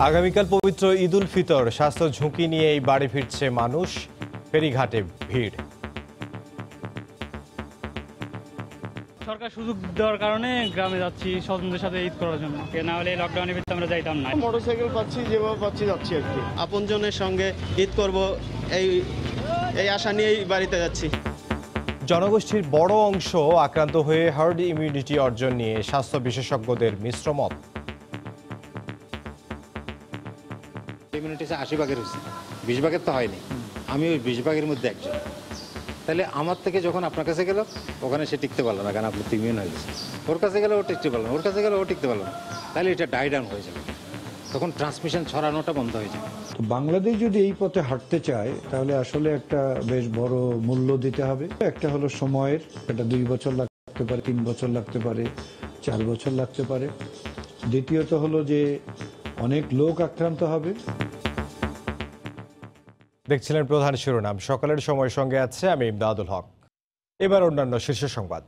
আগামীকাল পবিত্র ঈদ উল ফিতর, স্বাস্থ্য ঝুঁকি নিয়ে এই বাড়ি ফিরছে মানুষ, ফেরিঘাটে ভিড়। সরকার সুযোগ দেওয়ার কারণে গ্রামে যাচ্ছি স্বজনদের সাথে ঈদ করার জন্য, না হলে লকডাউনের ভিতরে আমরা যাইতাম না। মোটরসাইকেল পাচ্ছি, যেভাবে পাচ্ছি যাচ্ছি আর কি। আপনজনের সঙ্গে ঈদ করব এই আশা নিয়েই বাড়িতে যাচ্ছি। জনগোষ্ঠীর বড় অংশ আক্রান্ত হয়ে হার্ড ইমিউনিটি অর্জন নিয়ে স্বাস্থ্য বিশেষজ্ঞদের মিশ্র মত। ইমিউনিটি 80 ভাগের হয়েছে, 20 ভাগের তো হয়নি। আমি ওই 20 ভাগের মধ্যে একজন। তাহলে আমার থেকে যখন আপনার কাছে গেল, ওখানে সে টিকতে পারলো না, কারণ আপনি তো ইমিউন হয়ে গেছে। ওর কাছে গেলে ও টিকতে পারলো না, ওর কাছে গেলে ও টিকতে পারলো না, তাহলে এটা ডাই ডাউন হয়ে যাবে, তখন ট্রান্সমিশন ছড়ানোটা বন্ধ হয়ে যাবে। তো বাংলাদেশ যদি এই পথে হাঁটতে চায়, তাহলে আসলে একটা বেশ বড় মূল্য দিতে হবে। একটা হলো সময়ের, এটা 2 বছর লাগতে পারে, 3 বছর লাগতে পারে, 4 বছর লাগতে পারে। দ্বিতীয়ত হলো যে অনেক লোক আক্রান্ত হবে। দেখছিলেন প্রধান শিরোনাম। সকালের সময় সঙ্গে আছে আমি ইমদাদুল হক। এবার অন্যান্য শীর্ষ সংবাদ।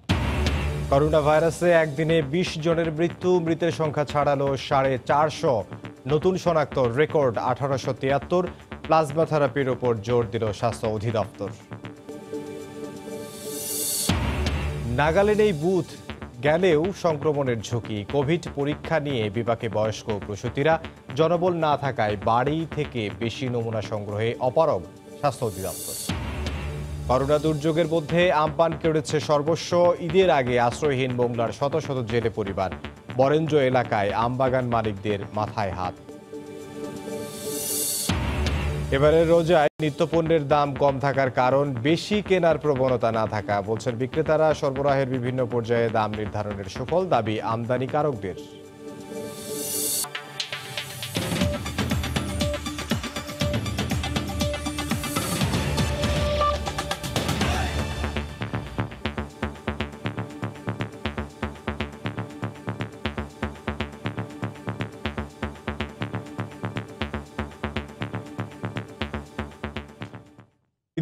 করোনা ভাইরাসে একদিনে 20 জনের মৃত্যু, মৃতের সংখ্যা ছাড়ালো 450। নতুন শনাক্ত রেকর্ড 1873। প্লাজমা থেরাপির ওপর জোর দিল স্বাস্থ্য অধিদপ্তর। নাগালে নেই বুথ, গেলেও সংক্রমণের ঝুঁকি। কোভিড পরীক্ষা নিয়ে বিপাকে বয়স্ক প্রসূতিরা, জনবল না থাকায় বাড়ি থেকে বেশি নমুনা সংগ্রহে অপারগ স্বাস্থ্য অধিদপ্তর। করোনা দুর্যোগের মধ্যে আমপান কেড়েছে সর্বস্ব। ঈদের আগে আশ্রয়হীন মোংলার শত শত জেলে পরিবার। বরেন্দ্র এলাকায় আমবাগান মালিকদের মাথায় হাত। এবারের রোজায় নিত্যপণ্যের দাম কম থাকার কারণ বেশি কেনার প্রবণতা না থাকা, বলছেন বিক্রেতারা। সরবরাহের বিভিন্ন পর্যায়ে দাম নির্ধারণের সুফল, দাবি আমদানিকারকদের।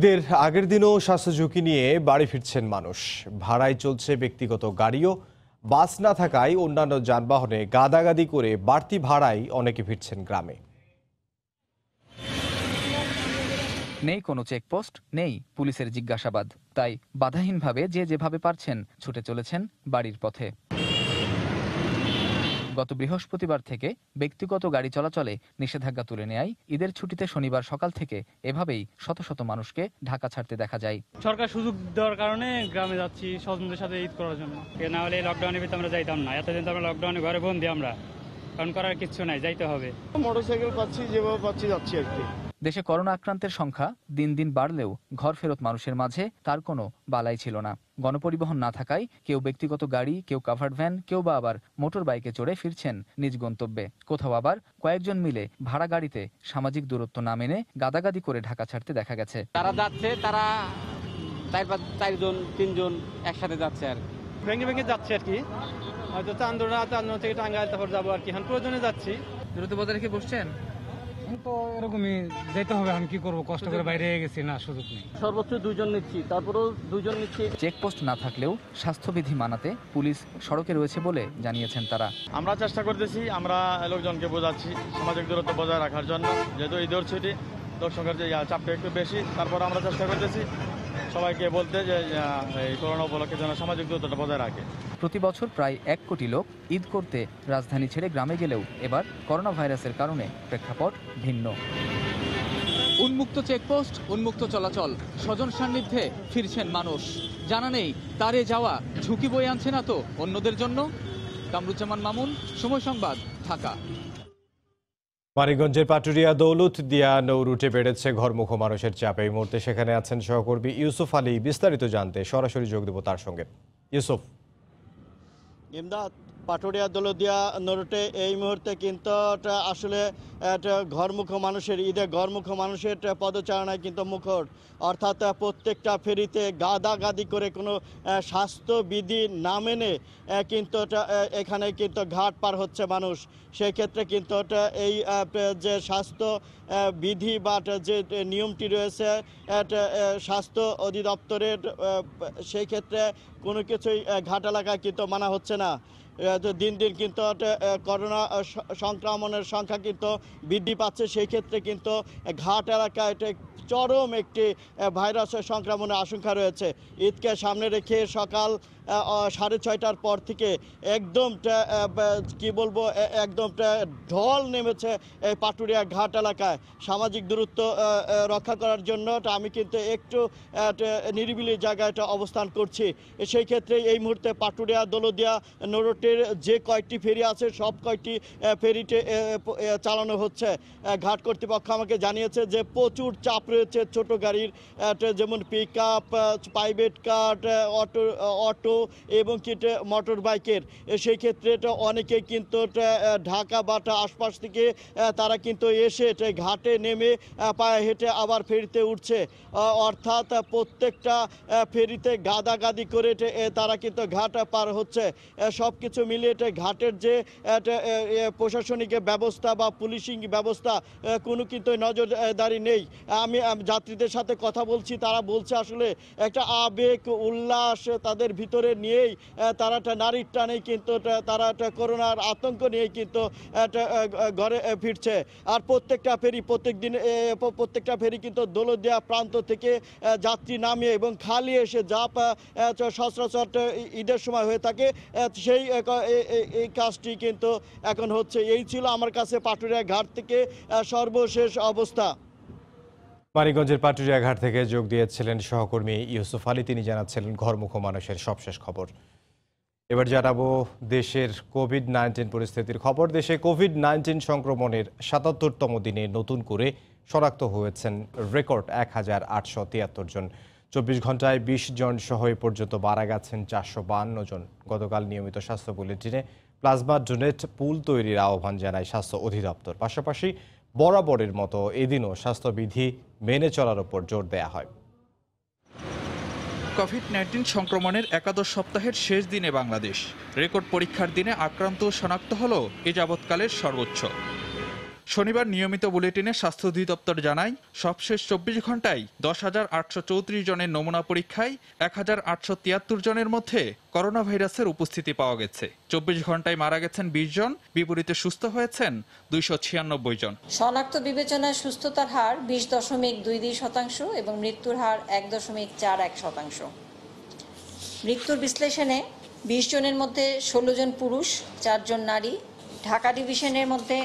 ঈদের আগের দিনও স্বাস্থ্য ঝুঁকি নিয়ে বাড়ি ফিরছেন মানুষ। ভাড়ায় চলছে ব্যক্তিগত গাড়িও। বাস না থাকায় অন্যান্য যানবাহনে গাদাগাদি করে বাড়তি ভাড়ায় অনেকে ফিরছেন গ্রামে। নেই কোনো চেকপোস্ট, নেই পুলিশের জিজ্ঞাসাবাদ, তাই বাধাহীনভাবে যে যেভাবে পারছেন ছুটে চলেছেন বাড়ির পথে। গত বৃহস্পতিবার থেকে ব্যক্তিগত গাড়ি চলাচলে নিষেধাজ্ঞা তুলে নেয় ঈদের ছুটিতে শনিবার সকাল থেকে এভাবেই শত শত মানুষকে ঢাকা ছাড়তে দেখা যায়। সরকার সুযোগ দেওয়ার কারণে গ্রামে যাচ্ছি স্বজনদের সাথে ঈদ করার জন্য, না হলে লকডাউনের ভিতরে আমরা যাইতাম না। এতদিন তো আমরা লকডাউনে ঘরে বন্দি, আমরা কারণ করার কিছু নাই, যাইতে হবে। মোটরসাইকেল পাচ্ছি, যেভাবে পাচ্ছি যাচ্ছি আর কি। দেশে করোনা আক্রান্তের সংখ্যা দিন দিন বাড়লেও ঘর ফেরত মানুষের মাঝে তার কোনো বালাই ছিল না। গণপরিবহন না থাকায় কেউ ব্যক্তিগত গাড়ি, কেউ কাভার্ড ভ্যান, কেউ বা আবার মোটর বাইকে চড়ে ফিরছেন নিজ গন্তব্যে। কোথাও আবার কয়েকজন মিলে ভাড়া গাড়িতে সামাজিক দূরত্ব না মেনে গাদাগাদি করে ঢাকা ছাড়তে দেখা গেছে। তারা যাচ্ছে, তারা 4জন 3জন একসাথে যাচ্ছে আর ভেঙে ভেঙে যাচ্ছে আর কি। হয়তো চান্দনা থেকে টাঙ্গাইল, তারপর যাবো আর কি। এখন প্রয়োজনে যাচ্ছি। দ্রুত বাজারে কি বসছেন? তো এরকমই যেতে হবে, আমি কি করবো, কষ্ট করে বাইরে গেছি, না সুযোগ নেই। সর্বোচ্চ 2 জন নিচ্ছি, তারপরেও 2 জন নিচ্ছি। চেকপোস্ট না থাকলেও স্বাস্থ্যবিধি মানাতে পুলিশ সড়কে রয়েছে বলে জানিয়েছেন তারা। আমরা চেষ্টা করতেছি, আমরা লোকজনকে বোঝাচ্ছি সামাজিক দূরত্ব বজায় রাখার জন্য। যেহেতু ঈদের ছুটি, লোক সংখ্যার যে চাপটা একটু বেশি, তারপর আমরা চেষ্টা করতেছি সবাইকে বলতে যে এই করোনা উপলক্ষে যেন সামাজিক দূরত্বটা বজায় রাখে। প্রতি বছর প্রায় 1 কোটি লোক ঈদ করতে রাজধানী ছেড়ে গ্রামে গেলেও এবার করোনা ভাইরাসের কারণে প্রেক্ষাপট ভিন্ন। উন্মুক্ত চেকপোস্ট, উন্মুক্ত চলাচল, স্বজন সান্নিধ্যে ফিরছেন মানুষ। জানা নেই তারে যাওয়া ঝুঁকি বয়ে আনছে না তো অন্যদের জন্য। কামরুজ্জামান মামুন, সময় সংবাদ, ঢাকা। মানিকগঞ্জের পাটুরিয়া দৌলতদিয়া নৌ রুটে বেড়েছে ঘরমুখ মানুষের চাপ। এই মুহূর্তে সেখানে আছেন সহকর্মী ইউসুফ আলী। বিস্তারিত জানতে সরাসরি যোগ দেব তার সঙ্গে। ইউসুফ। ইমদাদ, পাটুরিয়া দৌলতদিয়া নৌরুটে এই মুহূর্তে কিন্তু আসলে ঘরমুখ মানুষের, ঈদে ঘরমুখ মানুষের পদচারণায় কিন্তু মুখর। অর্থাৎ প্রত্যেকটা ফেরিতে গাদাগাদি করে কোনো স্বাস্থ্যবিধি না মেনে কিন্তু এখানে কিন্তু ঘাট পার হচ্ছে মানুষ। সেই ক্ষেত্রে কিন্তু এই যে স্বাস্থ্য বিধি বা যে নিয়মটি রয়েছে স্বাস্থ্য অধিদপ্তরের, সেই ক্ষেত্রে কোনো কিছুই ঘাট এলাকায় কিন্তু মানা হচ্ছে না। দিন দিন কিন্তু করোনা সংক্রমণের সংখ্যা কিন্তু বৃদ্ধি পাচ্ছে। সেই ক্ষেত্রে কিন্তু ঘাট এলাকায় এটা চরম একটি ভাইরাসের সংক্রমণের আশঙ্কা রয়েছে। ঈদকে সামনে রেখে সকাল 6:30টার পর থেকে একদম কি বলবো একদম ঢল নেমেছে এই পাটুরিয়া ঘাট এলাকায়। সামাজিক দূরত্ব রক্ষা করার জন্য আমি কিন্তু একটু নিরিবিলি জায়গায় অবস্থান করছি। সেই ক্ষেত্রে এই মুহূর্তে পাটুরিয়া দৌলতদিয়া নৌরুটের যে কয়েকটি ফেরি আছে সব কয়েকটি ফেরিতে চালানো হচ্ছে। ঘাট কর্তৃপক্ষ আমাকে জানিয়েছে যে প্রচুর চাপ রয়েছে ছোট গাড়ির, যেমন pick up, private car, auto এবং মোটর বাইকের। সেই ক্ষেত্রে অনেকে কিন্তু ঢাকা বা আশপাশ থেকে তারা কিন্তু এসে ঘাটে নেমে পায়ে হেঁটে আবার ফেরিতে উঠছে। অর্থাৎ প্রত্যেকটা ফেরিতে গাদাগাদি করে তারা কিন্তু ঘাট পার হচ্ছে। সব কিছু মিলিয়ে ঘাটের যে প্রশাসনিক ব্যবস্থা বা পুলিশিং ব্যবস্থা কোনো কিন্তু নজরদারি নেই। আমি যাত্রীদের সাথে কথা বলছি, তারা বলছে আসলে একটা আবেগ উল্লাস তাদের ভিতরে নিয়েই তারা নারীর টানেই কিন্তু তারা করোনার আতঙ্ক নিয়েই কিন্তু ঘরে ফিরছে। আর প্রত্যেকটা ফেরি কিন্তু দৌলতদিয়া প্রান্ত থেকে যাত্রী নামিয়ে এবং খালি এসে যা সচরাচর ঈদের সময় হয়ে থাকে সেই এই কাজটি কিন্তু এখন হচ্ছে। এই ছিল আমার কাছে পাটুরিয়া ঘাট থেকে সর্বশেষ অবস্থা। মানিকগঞ্জের পাটুরিয়া ঘাট থেকে যোগ দিয়েছিলেন সহকর্মী ইউসুফ আলী, তিনি জানাচ্ছিলেন ঘরমুখো মানুষের সবশেষ খবর। এবার জানাবো দেশের কোভিড-19 পরিস্থিতির খবর। দেশে কোভিড-19 সংক্রমণের ৭৭তম দিনে নতুন করে শনাক্ত হয়েছেন রেকর্ড ১,৮৭৩ জন। ২৪ ঘন্টায় ২০ জন সহ এ পর্যন্ত মারা গেছেন ৪৫২ জন। গতকাল নিয়মিত স্বাস্থ্য বুলেটিনে প্লাজমা ডোনেট পুল তৈরির আহ্বান জানায় স্বাস্থ্য অধিদপ্তর। পাশাপাশি বরাবরের মতো এদিনও স্বাস্থ্যবিধি মেনে চলার উপর জোর দেয়া হয়। কোভিড-19 সংক্রমণের একাদশ সপ্তাহের শেষ দিনে বাংলাদেশ রেকর্ড পরীক্ষার দিনে আক্রান্ত শনাক্ত হলো এ যাবৎকালের সর্বোচ্চ। শনিবার নিয়মিত বুলেটিনে স্বাস্থ্য অধিদপ্তর জানায় সবশেষ ২৪ ঘন্টায় ১০,৮৩৪ জনের নমুনা পরীক্ষায় ১,৮৭৩ জনের মধ্যে করোনা ভাইরাসের উপস্থিতি পাওয়া গেছে। ২৪ ঘন্টায় মারা গেছেন ২০ জন, বিপরীতে সুস্থ হয়েছেন ২৯৬ জন। শনাক্ত বিবেচনায় সুস্থতার হার ২০.22% এবং মৃত্যুর হার ১.41%। মৃত্যুর বিশ্লেষণে ২০ জনের মধ্যে ১৬ জন পুরুষ, ৪ জন নারী। ঢাকা ডিভিশনের মধ্যে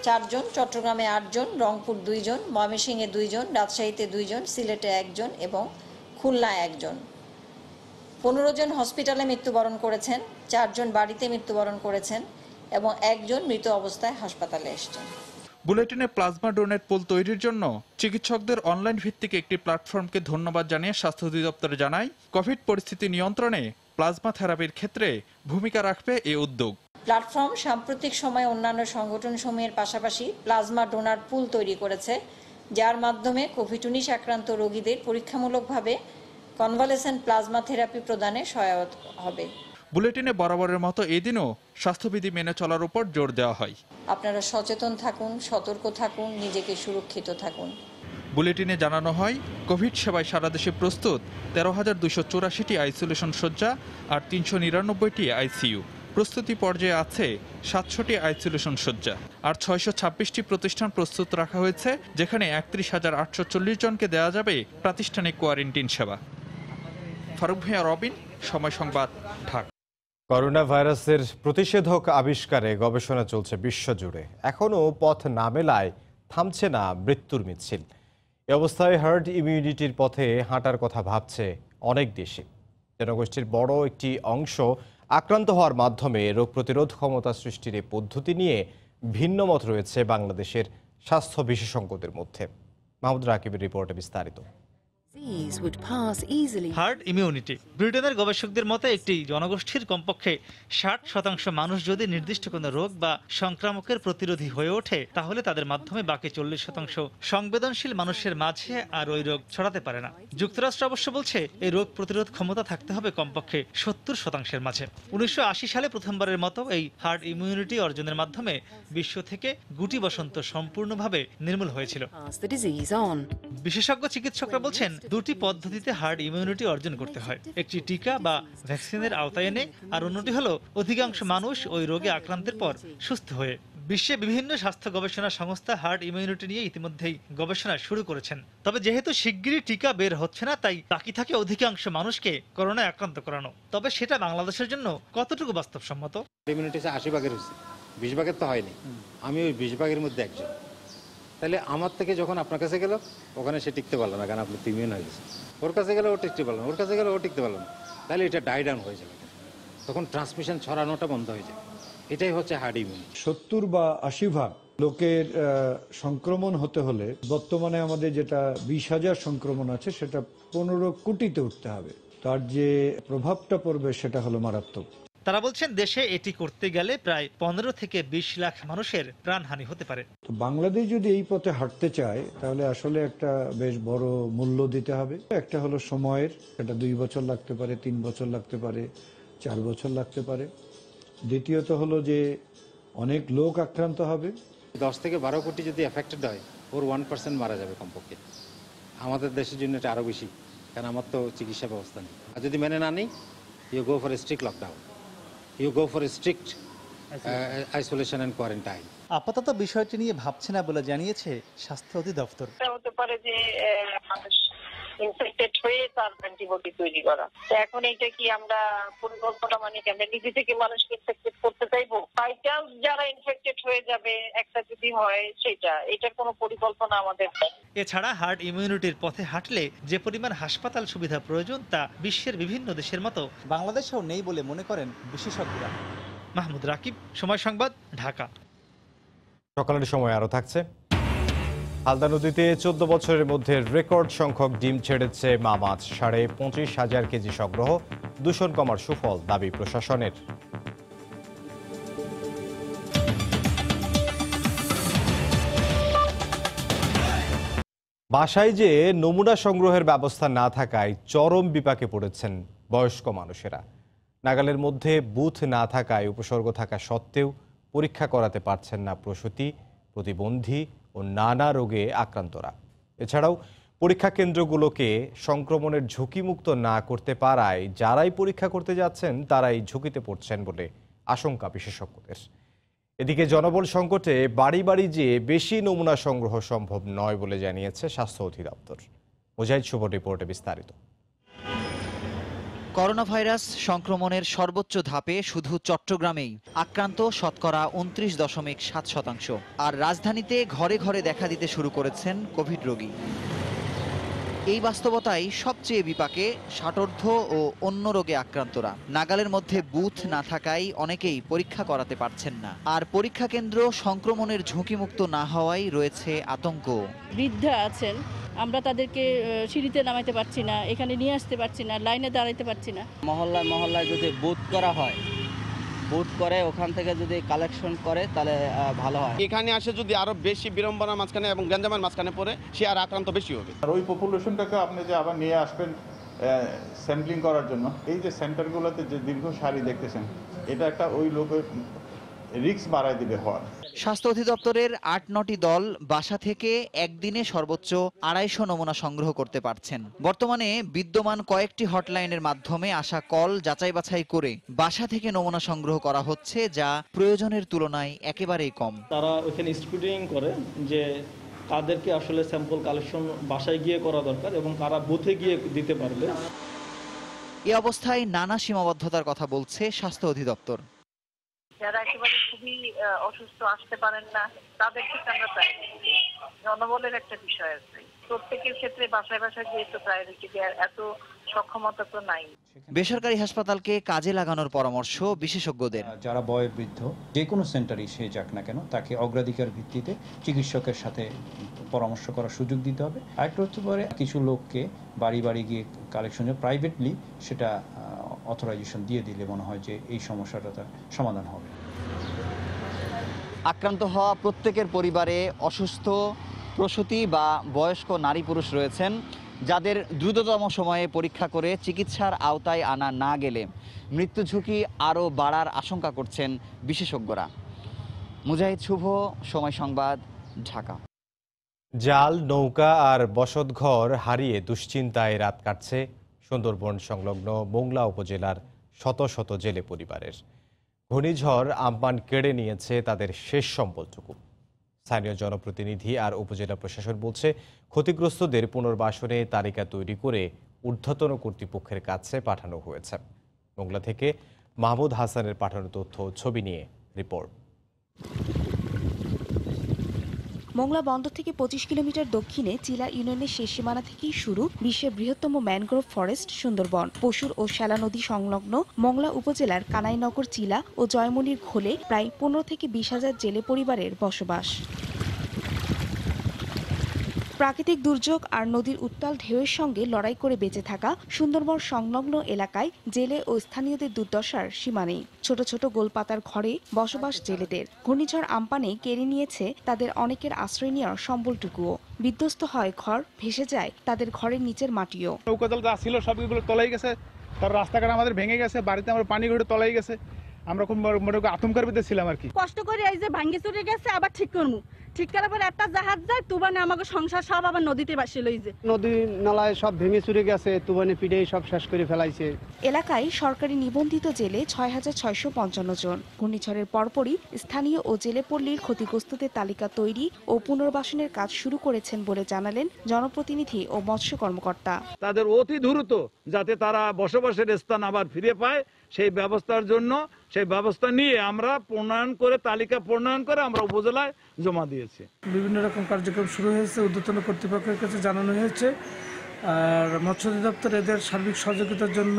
৪ জন, চট্টগ্রামে ৮ জন, রংপুর ২ জন, ময়মনসিংহে 2 জন, রাজশাহীতে 2 জন, সিলেটে 1 জন এবং খুলনায় 1 জন। ১৫ জন হসপিটালে মৃত্যুবরণ করেছেন, 4 জন বাড়িতে মৃত্যুবরণ করেছেন এবং 1 জন মৃত অবস্থায় হাসপাতালে এসেছেন। বুলেটিনে প্লাজমা ডোনেট পুল তৈরির জন্য চিকিৎসকদের অনলাইন ভিত্তিক একটি প্ল্যাটফর্মকে ধন্যবাদ জানিয়ে স্বাস্থ্য অধিদপ্তর জানায় কোভিড পরিস্থিতি নিয়ন্ত্রণে প্লাজমা থেরাপির ক্ষেত্রে ভূমিকা রাখবে এই উদ্যোগ। প্ল্যাটফর্ম সাম্প্রতিক সময়ে অন্যান্য সংগঠনসমূহের পাশাপাশি প্লাজমা ডোনার পুল তৈরি করেছে, যার মাধ্যমে কোভিড-19 আক্রান্ত রোগীদের পরীক্ষামূলকভাবে কনভালেসেন্ট প্লাজমা থেরাপি প্রদানে সহায়ক হবে। বুলেটিনে বরাবরের মতো এদিনও স্বাস্থ্যবিধি মেনে চলার উপর জোর দেওয়া হয়। আপনারা সচেতন থাকুন, সতর্ক থাকুন, নিজেকে সুরক্ষিত থাকুন। বুলেটিনে জানানো হয় কোভিড সেবায় সারা দেশে প্রস্তুত ১৩,২৮৪টি আইসোলেশন শয্যা আর ৩৯৯টি আইসিইউ। প্রস্তুতি পর্যায়ে আছে ৭০০টি আইসোলেশন শয্যা আর ৬২৬টি প্রতিষ্ঠান প্রস্তুত রাখা হয়েছে, যেখানে ৩১,৮৪০ জনকে দেওয়া যাবে প্রাতিষ্ঠানিক কোয়ারেন্টিন সেবা। ফারুক ভূঁইয়া, রবিন, সময় সংবাদ, ঢাকা। করোনা ভাইরাসের প্রতিষেধক আবিষ্কারে গবেষণা চলছে বিশ্বজুড়ে। এখনও পথ না মেলায় থামছে না মৃত্যুর মিছিল। এ অবস্থায় হার্ড ইমিউনিটির পথে হাঁটার কথা ভাবছে অনেক দেশই। জনগোষ্ঠীর বড় একটি অংশ আক্রান্ত হওয়ার মাধ্যমে রোগ প্রতিরোধ ক্ষমতা সৃষ্টির এই পদ্ধতি নিয়ে ভিন্ন মত রয়েছে বাংলাদেশের স্বাস্থ্য বিশেষজ্ঞদের মধ্যে। মাহমুদ রাকিবের রিপোর্টে বিস্তারিত। হার্ড ইমিউনিটি ব্রিটেনের গবেষকদের মতে একটি জনগোষ্ঠীর কমপক্ষে 60% মানুষ যদি নির্দিষ্ট কোনো রোগ বা সংক্রামকের প্রতিরোধী হয়ে ওঠে, তাহলে তাদের মাধ্যমে বাকি 40% সংবেদনশীল মানুষের মাঝে আর ওই রোগ ছড়াতে পারে না। যুক্তরাষ্ট্র অবশ্য বলছে এই রোগ প্রতিরোধ ক্ষমতা থাকতে হবে কমপক্ষে 70% মাঝে। 1980 সালে প্রথমবারের মতো এই হার্ড ইমিউনিটি অর্জনের মাধ্যমে বিশ্ব থেকে গুটি বসন্ত সম্পূর্ণভাবে নির্মূল হয়েছিল। বিশেষজ্ঞ চিকিৎসকরা বলছেন দুটি পদ্ধতিতে হার্ড ইমিউনিটি অর্জন করতে হয়, একটি টিকা বা ভ্যাকসিনের আওতায় এনে, আর অন্যটি হলো অধিকাংশ মানুষ ওই রোগে আক্রান্তের পর সুস্থ হয়ে। বিশ্বে বিভিন্ন স্বাস্থ্য গবেষণা সংস্থা হার্ড ইমিউনিটি নিয়ে ইতিমধ্যেই গবেষণা শুরু করেছেন। তবে যেহেতু শিগগিরই টিকা বের হচ্ছে না, তাই বাকি থাকে অধিকাংশ মানুষকে করোনায় আক্রান্ত করানো। তবে সেটা বাংলাদেশের জন্য কতটুকু বাস্তবসম্মত? ইমিউনিটি 80 ভাগের হয়েছে, 20 ভাগের তো হয়নি। আমি ওই 20 ভাগের মধ্যে একজন। তাহলে আমার থেকে যখন আপনার কাছে গেল, ওখানে সে টিকতে পারলো না, কারণ আপনি তো ইমিউন হয়ে গেছে। ওর কাছে গেলে ও টিকতে পারলো না, ওর কাছে গেলে ও টিকতে পারলো না। তাহলে এটা ডাই ডাউন হয়ে যাবে, তখন ট্রান্সমিশন ছড়ানোটা বন্ধ হয়ে যাবে। এটাই হচ্ছে হার্ড ইমিউনিটি। 70 বা 80 ভাগ লোকের সংক্রমণ হতে হলে বর্তমানে আমাদের যেটা 20,000 সংক্রমণ আছে, সেটা 15 কোটিতে উঠতে হবে। তার যে প্রভাবটা পড়বে সেটা হলো মারাত্মক। তারা বলছেন দেশে এটি করতে গেলে প্রায় 15 থেকে 20 লাখ মানুষের প্রাণহানি হতে পারে। তো বাংলাদেশ যদি এই পথে হাঁটতে চায়, তাহলে আসলে একটা বেশ বড় মূল্য দিতে হবে। একটা হলো সময়ের, এটা 2 বছর লাগতে পারে, 3 বছর লাগতে পারে, 4 বছর লাগতে পারে। দ্বিতীয়ত হলো যে অনেক লোক আক্রান্ত হবে। 10 থেকে 12 কোটি যদি এফেক্টেড হয়, ওর 1% মারা যাবে কমপক্ষে। আমাদের দেশের জন্য এটা আরো বেশি, কারণ আমার তো চিকিৎসা ব্যবস্থা নেই। আর যদি মেনে না নিই, you go for a strict lockdown, you go for a strict isolation and quarantine. আপাতত বিষয়টি নিয়ে ভাবছে না বলে জানিয়েছে স্বাস্থ্য অধিদপ্তর। হতে পারে যে মানুষ ইনফেক্টেড হয়ে তার অ্যান্টিবডি তৈরি করা। তো এখন এটা কি আমরা পরিকল্পনা মানে কি আমরা নিজে থেকে মানুষকে ইনফেক্টেড করতে চাইবো? বাই চান্স যারা ইনফেক্টেড হয়ে যাবে একটা যদি হয়, এটার কোনো পরিকল্পনা আমাদের নেই। এছাড়া হার্ড ইমিউনিটির পথে হাঁটলে যে পরিমাণ হাসপাতাল সুবিধা প্রয়োজন, তা বিশ্বের বিভিন্ন দেশের মতো বাংলাদেশেও নেই বলে মনে করেন বিশেষজ্ঞরা। মাহমুদ রাকিব, সময় সংবাদ, ঢাকা। সকালের সময় আরও থাকছে। হালদা নদীতে 14 বছরের মধ্যে রেকর্ড সংখ্যক ডিম ছেড়েছে মা মাছ। 25,500 কেজি সংগ্রহ, দূষণ কমার সুফল দাবি প্রশাসনের। বাসায় যে নমুনা সংগ্রহের ব্যবস্থা না থাকায় চরম বিপাকে পড়েছেন বয়স্ক মানুষেরা। নাগালের মধ্যে বুথ না থাকায় উপসর্গ থাকা সত্ত্বেও পরীক্ষা করাতে পারছেন না প্রসূতি, প্রতিবন্ধী ও নানা রোগে আক্রান্তরা। এছাড়াও পরীক্ষা কেন্দ্রগুলোকে সংক্রমণের ঝুঁকিমুক্ত না করতে পারায় যারাই পরীক্ষা করতে যাচ্ছেন তারাই ঝুঁকিতে পড়ছেন বলে আশঙ্কা বিশেষজ্ঞদের। এদিকে জনবল সংকটে বাড়ি বাড়ি যেয়ে বেশি নমুনা সংগ্রহ সম্ভব নয় বলে জানিয়েছে স্বাস্থ্য অধিদপ্তর। মুজাহিদ শুভ রিপোর্টে বিস্তারিত। করোনা ভাইরাস সংক্রমণের সর্বোচ্চ ধাপে শুধু চট্টগ্রামেই আক্রান্ত শতকরা 29.7%, আর রাজধানীতে ঘরে ঘরে দেখা দিতে শুরু করেছেন কোভিড রোগী। এই বাস্তবতাই সবচেয়ে বিপাকে ষাটোর্ধ্ব ও অন্য রোগে আক্রান্তরা। নাগালের মধ্যে বুথ না থাকায় অনেকেই পরীক্ষা করাতে পারছেন না, আর পরীক্ষা কেন্দ্র সংক্রমণের ঝুঁকিমুক্ত না হওয়ায় রয়েছে আতঙ্ক। বৃদ্ধা আছেন, আমরা তাদেরকে সিঁড়িতে নামাইতে পারছি না, এখানে নিয়ে আসতে পারছি না, লাইনে দাঁড়াইতে পারছি না। মহল্লায় মহল্লায় যদি বুথ করা হয়, বুথ করে ওখান থেকে যদি কালেকশন করে তাহলে ভালো হয়। এখানে আসে যদি আরো বেশি বিড়ম্বনার মাঝখানে এবং গ্যাঞ্জামের মাঝখানে পড়ে, সে আর আক্রান্ত বেশি হবে। আর ওই পপুলেশনটাকে আপনি যে আবার নিয়ে আসবেন স্যাম্পলিং করার জন্য, এই যে সেন্টারগুলোতে যে দীর্ঘ সারি দেখতেছেন, এটা একটা ওই লোকের রিস্ক বাড়ায় দিবে হওয়ার। স্বাস্থ্য অধিদপ্তরের 8-9টি দল বাসা থেকে একদিনে সর্বোচ্চ 250 নমুনা সংগ্রহ করতে পারছেন। বর্তমানে বিদ্যমান কয়েকটি হটলাইনের মাধ্যমে আসা কল যাচাই বাছাই করে বাসা থেকে নমুনা সংগ্রহ করা হচ্ছে, যা প্রয়োজনের তুলনায় একেবারেই কম। তারা ওখানে স্ক্রুটিনিং করে যে কাদেরকে আসলে স্যাম্পল কালেকশন বাসায় গিয়ে করা দরকার এবং কারা বুথে গিয়ে দিতে পারবে। এই অবস্থায় নানা সীমাবদ্ধতার কথা বলছে স্বাস্থ্য অধিদপ্তর। যারা একেবারে খুবই অসুস্থ, আসতে পারেন না, তাদের ক্ষেত্রে আমরা প্রায়োরিটি, জনবলের একটা বিষয় আছে, প্রত্যেকের ক্ষেত্রে বাসায় বাসায় গিয়ে তো প্রায়োরিটি দেওয়ার এত সক্ষমতা তো নাই। বেসরকারি হাসপাতালকে কাজে লাগানোর পরামর্শ বিশেষজ্ঞদের। যারা বয়োবৃদ্ধ যে কোনো সেন্টারে সে যাক না কেন, তাকে অগ্রাধিকার ভিত্তিতে চিকিৎসকের সাথে পরামর্শ করার সুযোগ দিতে হবে। আরেকটা হতে পারে কিছু লোককে বাড়ি বাড়ি গিয়ে কালেকশন প্রাইভেটলি সেটা অথরাইজেশন দিয়ে দিলে মনে হয় যে এই সমস্যাটা তার সমাধান হবে। আক্রান্ত হওয়া প্রত্যেকের পরিবারে অসুস্থ প্রসূতি বা বয়স্ক নারী পুরুষ রয়েছেন, যাদের দ্রুততম সময়ে পরীক্ষা করে চিকিৎসার আওতায় আনা না গেলে মৃত্যু ঝুঁকি আরও বাড়ার আশঙ্কা করছেন বিশেষজ্ঞরা। মুজাহিদ শুভ, সময় সংবাদ, ঢাকা। জাল নৌকা আর বসতঘর হারিয়ে দুশ্চিন্তায় রাত কাটছে সুন্দরবন সংলগ্ন মোংলা উপজেলার শত শত জেলে পরিবারের। ঘূর্ণিঝড় আম্পান কেড়ে নিয়েছে তাদের শেষ সম্বলটুকু। স্থানীয় জনপ্রতিনিধি আর উপজেলা প্রশাসন বলছে, ক্ষতিগ্রস্তদের পুনর্বাসনে তালিকা তৈরি করে ঊর্ধ্বতন কর্তৃপক্ষের কাছে পাঠানো হয়েছে। মোংলা থেকে মাহমুদ হাসানের পাঠানো তথ্য ছবি নিয়ে রিপোর্ট। মোংলা বন্দর থেকে 25 কিলোমিটার দক্ষিণে চিলা ইউনিয়নের শেষ সীমানা থেকেই শুরু বিশ্বের বৃহত্তম ম্যানগ্রোভ ফরেস্ট সুন্দরবন। পশুর ও শ্যালা নদী সংলগ্ন মোংলা উপজেলার কানাইনগর, চিলা ও জয়মনির খোলে প্রায় 15 থেকে 20 হাজার জেলে পরিবারের বসবাস। প্রাকৃতিক দুর্যোগ আর নদীর উত্তাল ঢেউয়ের সঙ্গে লড়াই করে বেঁচে থাকা সুন্দরবন সংলগ্ন এলাকায় জেলে ও স্থানীয়দের দুর্দশার সীমা নেই। ছোট ছোট গোলপাতার ঘরে বসবাস জেলেদের। ঘূর্ণিঝড় আম্পানে কেড়ে নিয়েছে তাদের অনেকের আশ্রয় নেওয়ার সম্বলটুকুও। বিধ্বস্ত হয় ঘর, ভেসে যায় তাদের ঘরের নিচের মাটিও। নৌকাদল যা ছিল সবগুলো তলাই গেছে, তার রাস্তাঘাট আমাদের ভেঙে গেছে, বাড়িতে আমরা পানি ঘুরে তলাই গেছে। আমরা খুব মোটামুটি আতঙ্কের ভিতরে ছিলাম আর কি। কষ্ট করে এই যে ভাঙ্গি চুরে গেছে, আবার ঠিক করবো, ঠিক করার পরে একটা জাহাজ যায় তুবানে, আমাকে সংসার সব আবার নদীতে বাসি লইছে। নদী নালায় সব ভেঙে চুরে গেছে, তুবানে পিঠে সব শেষ করে ফেলাইছে। এলাকায় সরকারি নিবন্ধিত জেলে 6,655 জন। ঘূর্ণিঝড়ের পরপরই স্থানীয় ও জেলে পল্লীর ক্ষতিগ্রস্তদের তালিকা তৈরি ও পুনর্বাসনের কাজ শুরু করেছেন বলে জানালেন জনপ্রতিনিধি ও মৎস্য কর্মকর্তা। তাদের অতি দ্রুত যাতে তারা বসবাসের স্থান আবার ফিরে পায়, সেই ব্যবস্থার জন্য সেই ব্যবস্থা নিয়ে আমরা তালিকা প্রণয়ন করে আমরা উপজেলায় জমা দিয়েছি। বিভিন্ন রকম কার্যক্রম শুরু হয়েছে, ঊর্ধ্বতন কর্তৃপক্ষের কাছে জানানো হয়েছে। আর মৎস্য অধিদপ্তর এদের সার্বিক সহযোগিতার জন্য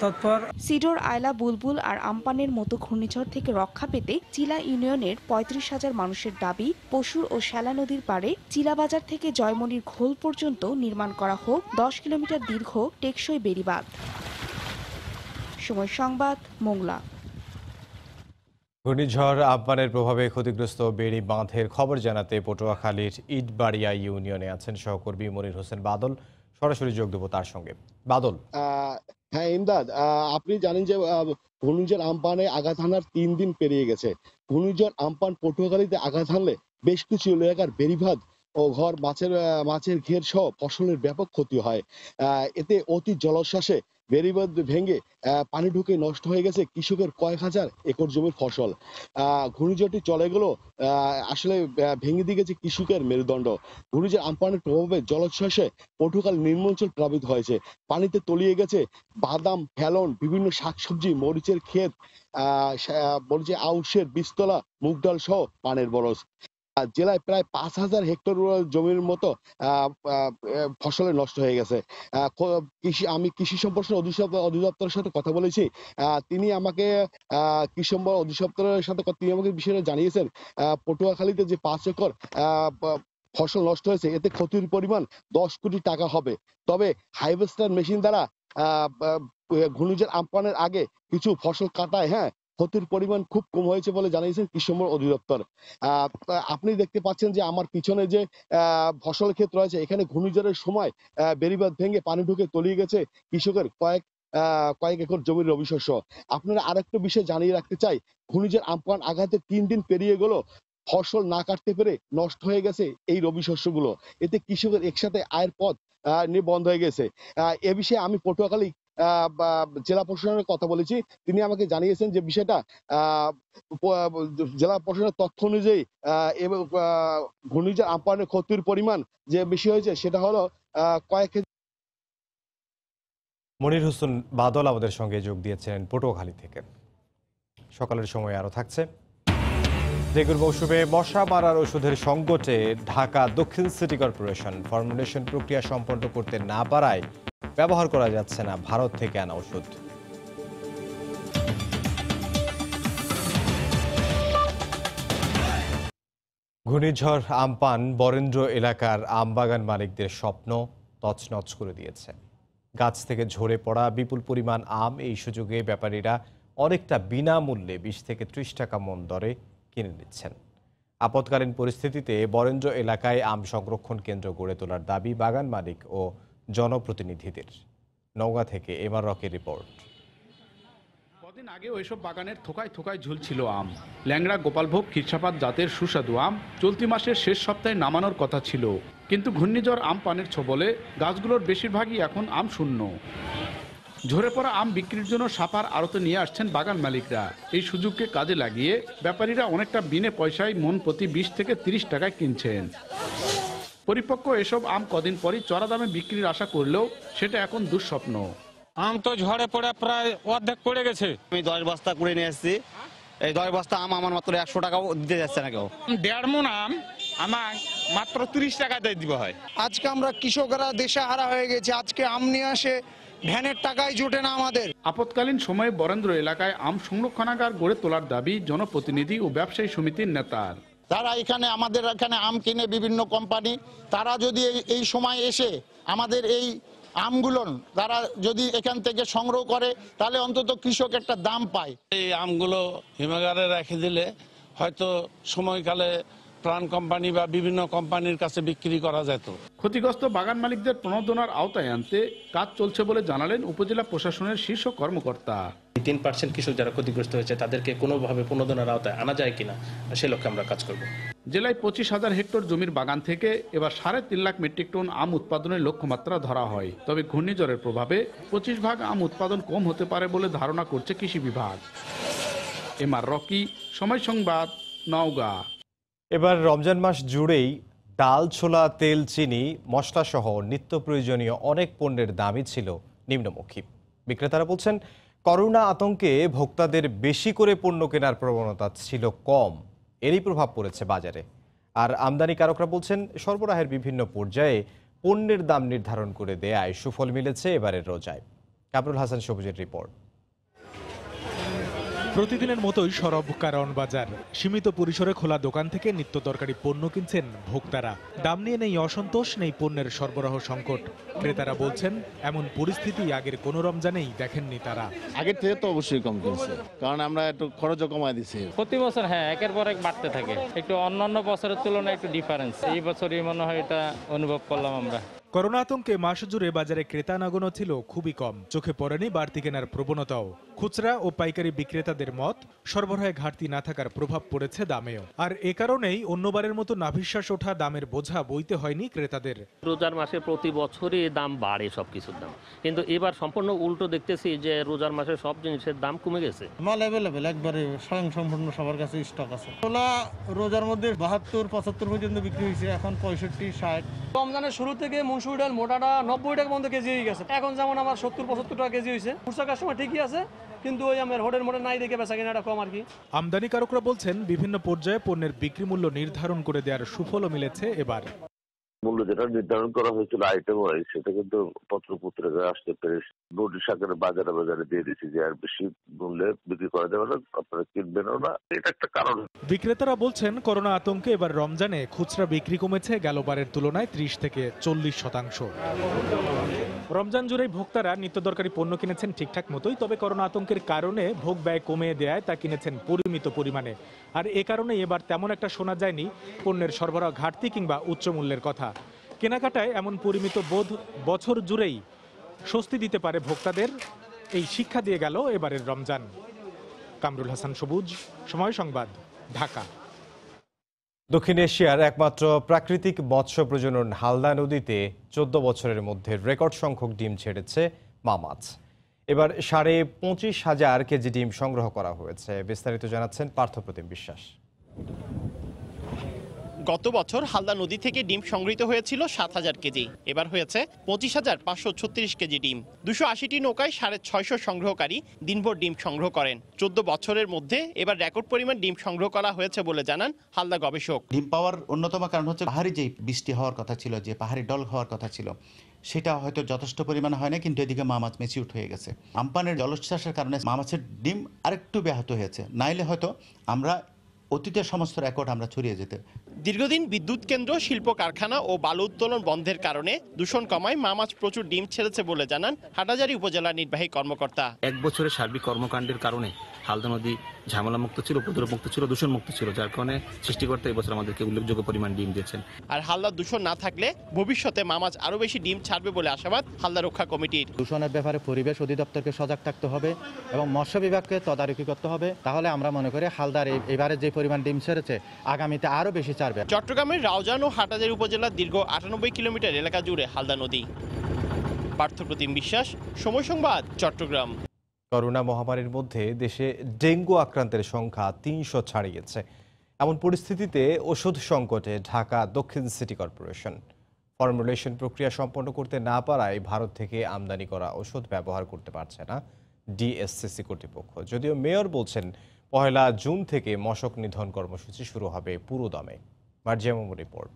তৎপর। সিডর, আয়লা, বুলবুল আর আম্পানের মতো ঘূর্ণিঝড় থেকে রক্ষা পেতে চিলা ইউনিয়নের 35,000 মানুষের দাবি, পশুর ও শ্যালা নদীর পাড়ে চিলাবাজার থেকে জয়মনির ঘোল পর্যন্ত নির্মাণ করা হোক 10 কিলোমিটার দীর্ঘ টেকসই বেড়িবাঁধ। সময় সংবাদ, মোংলা। ঘূর্ণিঝড় আম্পানের প্রভাবে ক্ষতিগ্রস্ত বেড়ি বাঁধের খবর জানাতে পটুয়াখালীর ইটবাড়িয়া ইউনিয়নে আছেন সহকর্মী মনির হোসেন বাদল। সরাসরি যোগ দেব তার সঙ্গে। বাদল। হ্যাঁ ইমদাদ, আপনি জানেন যে ঘূর্ণিঝড় আম্পানে আঘাত হানার 3 দিন পেরিয়ে গেছে। ঘূর্ণিঝড় আম্পান পটুয়াখালীতে আঘাত হানলে বেশ কিছু এলাকার বেড়িবাঁধ ও ঘর, মাছের ঘের সহ ফসলের ব্যাপক ক্ষতি হয়। এতে অতি জলোচ্ছ্বাসে বেড়িবাঁধ ভেঙে পানি ঢুকে নষ্ট হয়ে গেছে কৃষকের কয়েক হাজার একর জমির ফসল। ঘূর্ণিঝড়টি চলে গেল, আসলে ভেঙে দিয়ে গেছে কৃষকের মেরুদণ্ড। ঘূর্ণিঝড় আম্পানের প্রভাবে জলোচ্ছ্বাসে পটুয়াখালী নিম্নাঞ্চল প্লাবিত হয়েছে। পানিতে তলিয়ে গেছে বাদাম, ফেলন, বিভিন্ন শাকসবজি, মরিচের ক্ষেত, মরিচের আউশের বীজতলা, মুগ ডাল সহ পানের বরজ। জেলায় প্রায় 5,000 হেক্টর জমির মতো ফসলে নষ্ট হয়ে গেছে। আমি কৃষি সম্প্রসারণ অধিদপ্তরের সাথে কথা বলেছি। তিনি আমাকে কৃষি সম্প্রসারণ অধিদপ্তরের সাথে তিনি আমাকে বিষয়টা জানিয়েছেন, পটুয়াখালীতে যে 5 একর ফসল নষ্ট হয়েছে, এতে ক্ষতির পরিমাণ 10 কোটি টাকা হবে। তবে হাইভেস্টার মেশিন দ্বারা ঘূর্ণিঝড় আম্পানের আগে কিছু ফসল কাটায় ক্ষতির পরিমাণ খুব কম হয়েছে বলে জানিয়েছেন কৃষি সম্প্রসারণ অধিদপ্তর। আপনি দেখতে পাচ্ছেন যে আমার পিছনে যে ফসল ক্ষেত রয়েছে, এখানে ঘূর্ণিঝড়ের সময় বেড়িবাঁধ ভেঙে পানি ঢুকে তলিয়ে গেছে কৃষকের কয়েক একর জমির রবি শস্য। আপনারা আরেকটা বিষয় জানিয়ে রাখতে চাই, ঘূর্ণিঝড় আম্পান আঘাতে 3 দিন পেরিয়ে গেল, ফসল না কাটতে পেরে নষ্ট হয়ে গেছে এই রবি শস্যগুলো। এতে কৃষকের একসাথে আয়ের পথ নিয়ে বন্ধ হয়ে গেছে। এ বিষয়ে আমি পটুয়াখালী জেলা প্রশাসনের কথা বলেছি। তিনি আমাকে জানিয়েছেন যে বিষয়টা জেলা প্রশাসনের তথ্য অনুযায়ী ঘূর্ণিঝড় আম্পানের ক্ষতির পরিমাণ যে বেশি হয়েছে সেটা হলো কয়েক। মনির হোসেন বাদল আমাদের সঙ্গে যোগ দিয়েছেন পটুয়াখালী থেকে। সকালের সময় আরো থাকছে। ডেঙ্গুর মৌসুমে মশা মারার ওষুধের সংকটে ঢাকা দক্ষিণ সিটি কর্পোরেশন ফর্মুলেশন প্রক্রিয়া সম্পন্ন করতে না পারায় ব্যবহার করা যাচ্ছে না ভারত থেকে আনা ওষুধ। ঘূর্ণিঝড় আম্পান বরেন্দ্র এলাকার আমবাগান মালিকদের স্বপ্ন তছনছ করে দিয়েছে। গাছ থেকে ঝরে পড়া বিপুল পরিমাণ আম এই সুযোগে ব্যাপারীরা অনেকটা বিনামূল্যে 20 থেকে 30 টাকা মন দরে কিনে নিচ্ছেন। আপৎকালীন পরিস্থিতিতে বরেন্দ্র এলাকায় আম সংরক্ষণ কেন্দ্র গড়ে তোলার দাবি বাগান মালিক ও জনপ্রতিনিধিদের। নওগাঁ থেকে এমআর রকির রিপোর্ট। দিন আগেও এসব বাগানের থোকায় থোকায় ঝুলছিল আম। ল্যাংড়া, গোপালভোগ, ক্ষীরসাপাত জাতের সুস্বাদু আম চলতি মাসের শেষ সপ্তাহে নামানোর কথা ছিল, কিন্তু ঘূর্ণিঝড় আমপানের ছোবলে গাছগুলোর বেশিরভাগই এখন আম শূন্য। ঝরে পড়া আম বিক্রির জন্য সাপার আড়তে নিয়ে আসছেন বাগান মালিকরা। এই সুযোগকে কাজে লাগিয়ে ব্যাপারীরা অনেকটা বিনে পয়সায় মন প্রতি 20 থেকে 30 টাকায় কিনছেন। পরিপক্ক এসব আম কদিন পরই চড়া দামে বিক্রির আশা করলেও সেটা এখন দুঃস্বপ্ন। আম তো ঝড়ে পড়ে প্রায় অর্ধেক পড়ে গেছে। আমি 10 বস্তা করে নিয়ে এসেছি, এই 10 বস্তা আম আমার মাত্র 100 টাকাও দিতে যাচ্ছে না কেউ। 1.5 মণ আম আমার মাত্র 30 টাকা দিয়ে দিব হয়। আজকে আমরা কৃষকরা দেশে হারা হয়ে গেছে, আজকে আম নিয়ে আসে ভ্যানের টাকায় জোটে না আমাদের। আপৎকালীন সময়ে বরেন্দ্র এলাকায় আম সংরক্ষণাগার গড়ে তোলার দাবি জনপ্রতিনিধি ও ব্যবসায়ী সমিতির নেতার। তারা এখানে আমাদের এখানে আম কিনে বিভিন্ন কোম্পানি, তারা যদি এই সময় এসে আমাদের এই আমগুলো তারা যদি এখান থেকে সংগ্রহ করে তাহলে অন্তত কৃষক একটা দাম পায়। এই আমগুলো হিমাগারে রেখে দিলে হয়তো সময়কালে প্রাণ কোম্পানি বা বিভিন্ন কোম্পানির কাছে বিক্রি করা যেত। ক্ষতিগ্রস্ত বাগান মালিকদের প্রণোদনার আওতায় আনতে কাজ চলছে বলে জানালেন উপজেলা প্রশাসনের শীর্ষ কর্মকর্তা। 3% কৃষক যারা ক্ষতিগ্রস্ত হয়েছে তাদেরকে কোনোভাবে প্রণোদনার আওতায় আনা যায় কিনা সে লক্ষ্যে আমরা কাজ করব। জেলায় 25,000 হেক্টর জমির বাগান থেকে এবার 3.5 লাখ মেট্রিক টন আম উৎপাদনের লক্ষ্যমাত্রা ধরা হয়। তবে ঘূর্ণিঝড়ের প্রভাবে 25 ভাগ আম উৎপাদন কম হতে পারে বলে ধারণা করছে কৃষি বিভাগ। এমআর রকি, সময় সংবাদ, নওগাঁ। এবার রমজান মাস জুড়েই ডাল, ছোলা, তেল, চিনি, মশলাসহ নিত্য প্রয়োজনীয় অনেক পণ্যের দামই ছিল নিম্নমুখী। বিক্রেতারা বলছেন, করোনা আতঙ্কে ভোক্তাদের বেশি করে পণ্য কেনার প্রবণতা ছিল কম, এরই প্রভাব পড়েছে বাজারে। আর আমদানিকারকরা বলছেন, সরবরাহের বিভিন্ন পর্যায়ে পণ্যের দাম নির্ধারণ করে দেয়ায় সুফল মিলেছে এবারের রোজায়। কামরুল হাসান সবুজের রিপোর্ট। প্রতিদিনের মতোই সরব কারওয়ান বাজার। সীমিত পরিসরে খোলা দোকান থেকে নিত্য দরকারি পণ্য কিনছেন ভোক্তারা। দাম নিয়ে নেই অসন্তোষ, নেই পণ্যের সরবরাহ সংকট। ক্রেতারা বলছেন, এমন পরিস্থিতি আগের কোনো রমজানেই দেখেননি তারা। আগের থেকে তো অবশ্যই কম কিনছে, কারণ আমরা একটু খরচও কমাই দিচ্ছি। প্রতি বছর একের পর এক বাড়তে থাকে, একটু অন্যান্য বছরের তুলনায় একটু ডিফারেন্স। এই বছরই মনে হয় এটা অনুভব করলাম আমরা। করোনা আতঙ্কে মাস জুড়ে বাজারে ক্রেতা নাগনও ছিল খুবই কম, চোখে পড়েনি বাড়তি কেনার প্রবণতাও। খুচরা ও পাইকারি বিক্রেতাদের মত, সরবরাহে ঘাটতি না থাকার প্রভাব পড়েছে দামেও। আর এ কারণেই অন্যবারের মতো নাভিশ্বাস ওঠা দামের বোঝা বইতে হয়নি ক্রেতাদের। রোজার মাসে প্রতি বছরই দাম বাড়ে সবকিছুর দাম, কিন্তু এবার সম্পূর্ণ উল্টো দেখতেছি যে রোজার মাসে সব জিনিসের দাম কমে গেছে। মাল অ্যাভেলেবেল, একবারে স্বয়ংসম্পূর্ণ সবার কাছে স্টক আছে। রোজার মধ্যে 72-75 পর্যন্ত বিক্রি হয়েছে, এখন 65-60। রমজানের শুরু থেকে মসুর ডাল মোটাটা 90 টাকা পর্যন্ত কেজি হয়ে গেছে। এখন যেমন আমার 70-75 টাকা কেজি হয়েছে। খুচরা কাস্টমার ঠিকই আছে, কিন্তু ওই আমার হোটেল মোটে নাই দেখে বেচা কেনাটা কম আর কি। আমদানিকারকরা বলছেন, বিভিন্ন পর্যায়ে পণ্যের বিক্রি মূল্য নির্ধারণ করে দেওয়ার সুফলও মিলেছে এবার। মূল্য যেটা নির্ধারণ করা হয়েছিল আইটেম ওয়াইজ, সেটা কিন্তু পত্রপত্রিকায় আসতে পেরে নোটিশ আকারে বাজারে দিয়ে দিচ্ছি যে আর বেশি মূল্যে বিক্রি করা যাবে না, আপনারা কিনবেনও না। এটা একটা কারণ। বিক্রেতারা বলছেন, করোনা আতঙ্কে এবার রমজানে খুচরা বিক্রি কমেছে গেলবারের তুলনায় 30 থেকে 40%। রমজান জুড়েই ভোক্তারা নিত্য দরকারি পণ্য কিনেছেন ঠিকঠাক মতোই, তবে করোনা আতঙ্কের কারণে ভোগ ব্যয় কমিয়ে দেয় তা কিনেছেন পরিমিত পরিমাণে। আর এ কারণে এবার তেমন একটা শোনা যায়নি পণ্যের সরবরাহ ঘাটতি কিংবা উচ্চ মূল্যের কথা। কেনাকাটায় এমন পরিমিত বোধ বছর জুড়েই স্বস্তি দিতে পারে ভোক্তাদের, এই শিক্ষা দিয়ে গেল এবারের রমজান। কামরুল হাসান সবুজ, সময় সংবাদ, ঢাকা। দক্ষিণ এশিয়ার একমাত্র প্রাকৃতিক মৎস্য প্রজনন হালদা নদীতে 14 বছরের মধ্যে রেকর্ড সংখ্যক ডিম ছেড়েছে মা মাছ। এবার 25,500 কেজি ডিম সংগ্রহ করা হয়েছে। বিস্তারিত জানাচ্ছেন পার্থপ্রতিম বিশ্বাস। গত বছর হালদা নদী থেকে ডিম সংগৃহীত হয়েছিল 7,000 কেজি, এবার হয়েছে 25,536 কেজি ডিম। 280টি নৌকায় 650 সংগ্রহকারী দিনভর ডিম সংগ্রহ করেন। 14 বছরের মধ্যে এবার রেকর্ড পরিমাণ ডিম সংগ্রহ করা হয়েছে বলে জানান হালদা গবেষক। ডিম পাওয়ার অন্যতম কারণ হচ্ছে পাহাড়ি যে বৃষ্টি হওয়ার কথা ছিল, যে পাহাড়ি ডল হওয়ার কথা ছিল, সেটা হয়তো যথেষ্ট পরিমাণে হয় না, কিন্তু এদিকে মা মাছ ম্যাচিউর হয়ে গেছে। আমপানের জলোচ্ছ্বাসের কারণে মা মাছের ডিম আরেকটু ব্যাহত হয়েছে, নাইলে হয়তো আমরা অতীতের সমস্ত রেকর্ড আমরা ছড়িয়ে যেতে। দীর্ঘদিন বিদ্যুৎ কেন্দ্র, শিল্প কারখানা ও বালু উত্তোলন বন্ধের কারণে দূষণ কমায় মা মাছ প্রচুর ডিম ছেড়েছে বলে জানান হাটহাজারী উপজেলা নির্বাহী কর্মকর্তা। 1 বছরের সার্বিক কর্মকাণ্ডের কারণে হালদা নদী ঝামেলা মুক্ত ছিল, উপদ্রব মুক্ত ছিল, দূষণ মুক্ত ছিল, যার কারণে সৃষ্টিকর্তা এবছর আমাদেরকে উল্লেখযোগ্য পরিমাণ ডিম দিয়েছেন। আর হালদা দূষণ না থাকলে ভবিষ্যতে মা মাছ আরও বেশি ডিম ছাড়বে বলে আশাবাদ হালদা রক্ষা কমিটির। দূষণের ব্যাপারে পরিবেশ অধিদপ্তরকে সজাগ থাকতে হবে এবং মৎস্য বিভাগকে তদারকি করতে হবে। তাহলে আমরা মনে করি হালদার এবারে যে পরিমাণ ডিম ছেড়েছে আগামীতে আরও বেশি ছাড়বে। চট্টগ্রামের রাউজান ও হাটহাজারী উপজেলার দীর্ঘ 98 কিলোমিটার এলাকা জুড়ে হালদা নদী। পার্থপ্রতিম বিশ্বাস, সময় সংবাদ, চট্টগ্রাম। করোনা মহামারীর মধ্যে দেশে ডেঙ্গু আক্রান্তের সংখ্যা 300 ছাড়িয়েছে। এমন পরিস্থিতিতে ওষুধ সংকটে ঢাকা দক্ষিণ সিটি কর্পোরেশন। ফর্মুলেশন প্রক্রিয়া সম্পন্ন করতে না পারায় ভারত থেকে আমদানি করা ওষুধ ব্যবহার করতে পারছে না ডিএসসিসি কর্তৃপক্ষ। যদিও মেয়র বলছেন 1 জুন থেকে মশক নিধন কর্মসূচি শুরু হবে পুরোদমে। মার্জিয়ামুম রিপোর্ট।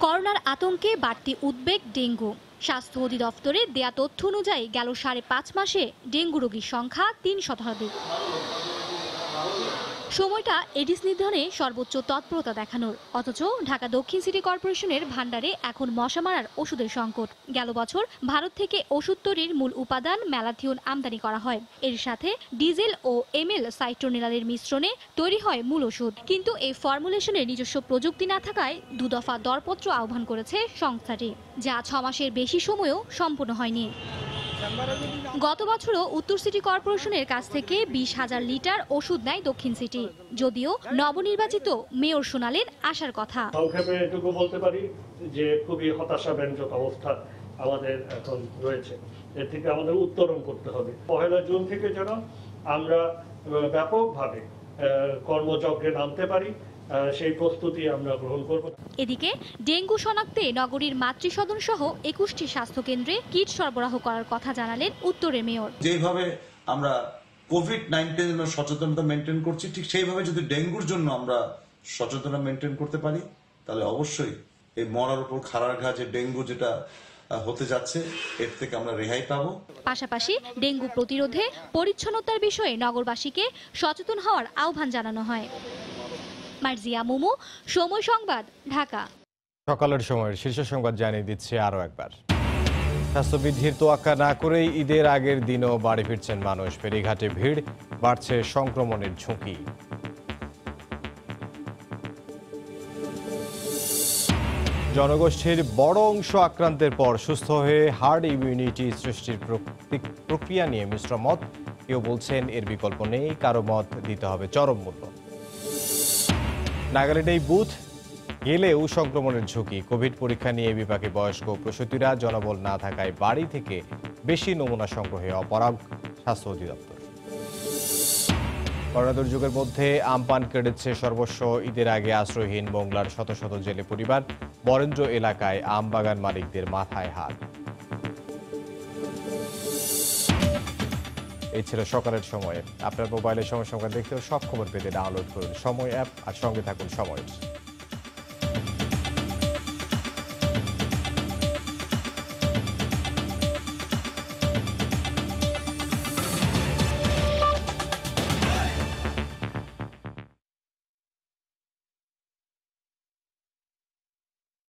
করোনার আতঙ্কে বাড়তি উদ্বেগ ডেঙ্গু। স্বাস্থ্য অধিদপ্তরের দেয়া তথ্য অনুযায়ী গেল 5.5 মাসে ডেঙ্গু রোগীর সংখ্যা 3 শতাধিক। সময়টা এডিস নিধনে সর্বোচ্চ তৎপরতা দেখানোর, অথচ ঢাকা দক্ষিণ সিটি কর্পোরেশনের ভান্ডারে এখন মশা মারার ওষুধের সংকট। গেল বছর ভারত থেকে ওষুধ তৈরির মূল উপাদান ম্যালাথিয়ন আমদানি করা হয়। এর সাথে ডিজেল ও এমএল সাইট্রোনিলালের মিশ্রণে তৈরি হয় মূল ওষুধ। কিন্তু এই ফর্মুলেশনের নিজস্ব প্রযুক্তি না থাকায় 2 দফা দরপত্র আহ্বান করেছে সংস্থাটি, যা 6 মাসের বেশি সময়ও সম্পূর্ণ হয়নি। গত বছরও উত্তর সিটি কর্পোরেশনের কাছ থেকে 20,000 লিটার ওষুধ নেয় দক্ষিণ সিটি, যদিও নবনির্বাচিত মেয়র শোনালেন আশার কথা। সংক্ষেপে এটুকু বলতে পারি যে খুবই হতাশাব্যঞ্জক অবস্থা আমাদের এখন রয়েছে। এর থেকে আমাদের উত্তরণ করতে হবে। 1 জুন থেকে যেন আমরা ব্যাপকভাবে কর্মযজ্ঞে নামতে পারি, সেই প্রস্তুতি আমরা গ্রহণ করব। এদিকে ডেঙ্গু শনাক্তে নগরীর মাতৃসদন সহ 21টি স্বাস্থ্য কেন্দ্রে কিট সরবরাহ করার কথা জানালেন উত্তরের মেয়র। যেভাবে আমরা কোভিড-19 এর সচেতনতা মেনটেন করছি, ঠিক সেইভাবে যদি ডেঙ্গুর জন্য আমরা সচেতনতা মেনটেন করতে পারি, তাহলে অবশ্যই এই মরার উপর খাড়ার ঘা যে ডেঙ্গু যেটা হতে যাচ্ছে, এর থেকে আমরা রেহাই পাবো। পাশাপাশি ডেঙ্গু প্রতিরোধে পরিচ্ছন্নতার বিষয়ে নগরবাসীকে সচেতন হওয়ার আহ্বান জানানো হয়। মার্জিয়া মুমু, সময় সংবাদ, ঢাকা। সকালের সময়ের শীর্ষ সংবাদ জানিয়ে দিচ্ছে আরও একবার। স্বাস্থ্যবিধির তোয়াক্কা না করেই ঈদের আগের দিনও বাড়ি ফিরছেন মানুষ। ফেরিঘাটে ভিড়, বাড়ছে সংক্রমণের ঝুঁকি। জনগোষ্ঠীর বড় অংশ আক্রান্তের পর সুস্থ হয়ে হার্ড ইমিউনিটি সৃষ্টির প্রক্রিয়া নিয়ে মিশ্র মত। কেউ বলছেন এর বিকল্প নেই, কারো মত দিতে হবে চরম মূল্য। নাগাল্যান্ডে বুথ গেলেও সংক্রমণের ঝুঁকি। কোভিড পরীক্ষা নিয়ে বিপাকে বয়স্ক প্রসূতিরা। জনবল না থাকায় বাড়ি থেকে বেশি নমুনা সংগ্রহে অপারগ স্বাস্থ্য অধিদপ্তর। করোনা দুর্যোগের মধ্যে আমপান কেড়েছে সর্বস্ব। ঈদের আগে আশ্রয়হীন মোংলার শত শত জেলে পরিবার। বরেন্দ্র এলাকায় আম বাগান মালিকদের মাথায় হাত। এই ছিল সকালের সময়ে। আপনার মোবাইলে সময় সংবাদ দেখতেও সব খবর পেতে ডাউনলোড করুন সময় অ্যাপ আর সঙ্গে থাকুন সময়।